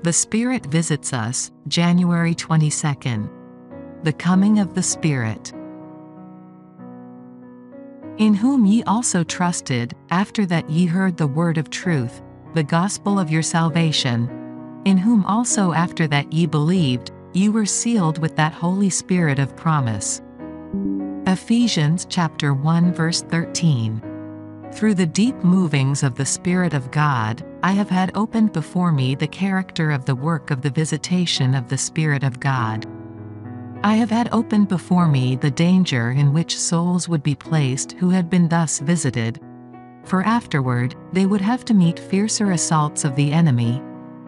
The Spirit visits us, January 22nd. The coming of the Spirit. In whom ye also trusted, after that ye heard the word of truth, the gospel of your salvation, in whom also after that ye believed, ye were sealed with that Holy Spirit of promise. Ephesians chapter 1 verse 13. Through the deep movings of the Spirit of God, I have had opened before me the character of the work of the visitation of the Spirit of God. I have had opened before me the danger in which souls would be placed who had been thus visited, for afterward, they would have to meet fiercer assaults of the enemy,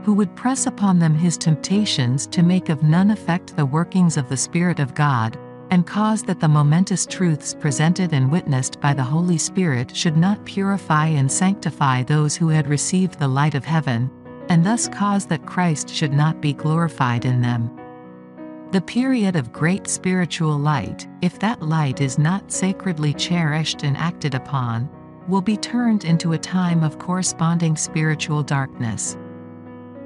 who would press upon them his temptations to make of none effect the workings of the Spirit of God, and cause that the momentous truths presented and witnessed by the Holy Spirit should not purify and sanctify those who had received the light of heaven, and thus cause that Christ should not be glorified in them. The period of great spiritual light, if that light is not sacredly cherished and acted upon, will be turned into a time of corresponding spiritual darkness.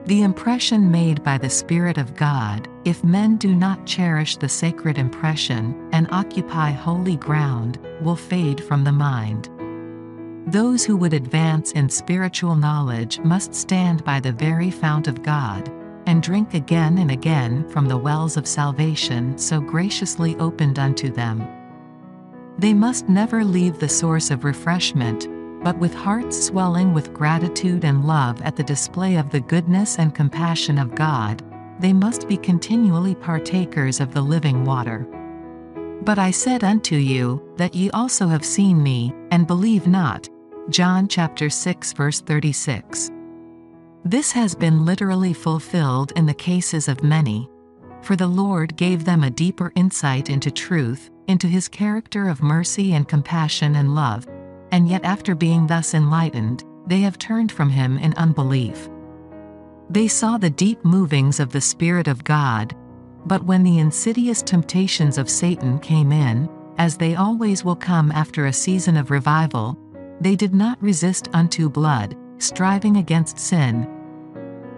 The impression made by the Spirit of God, if men do not cherish the sacred impression, and occupy holy ground, will fade from the mind. Those who would advance in spiritual knowledge must stand by the very fount of God, and drink again and again from the wells of salvation so graciously opened unto them. They must never leave the source of refreshment, but with hearts swelling with gratitude and love at the display of the goodness and compassion of God, they must be continually partakers of the living water. But I said unto you, that ye also have seen me, and believe not. John chapter 6 verse 36. This has been literally fulfilled in the cases of many. For the Lord gave them a deeper insight into truth, into his character of mercy and compassion and love, and yet after being thus enlightened, they have turned from him in unbelief. They saw the deep movings of the Spirit of God, but when the insidious temptations of Satan came in, as they always will come after a season of revival, they did not resist unto blood, striving against sin.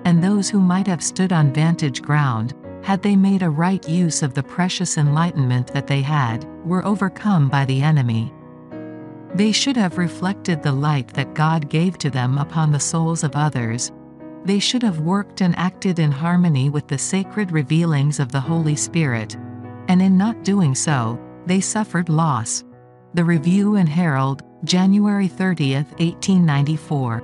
And those who might have stood on vantage ground, had they made a right use of the precious enlightenment that they had, were overcome by the enemy. They should have reflected the light that God gave to them upon the souls of others. They should have worked and acted in harmony with the sacred revealings of the Holy Spirit, and in not doing so, they suffered loss. The Review and Herald, January 30, 1894.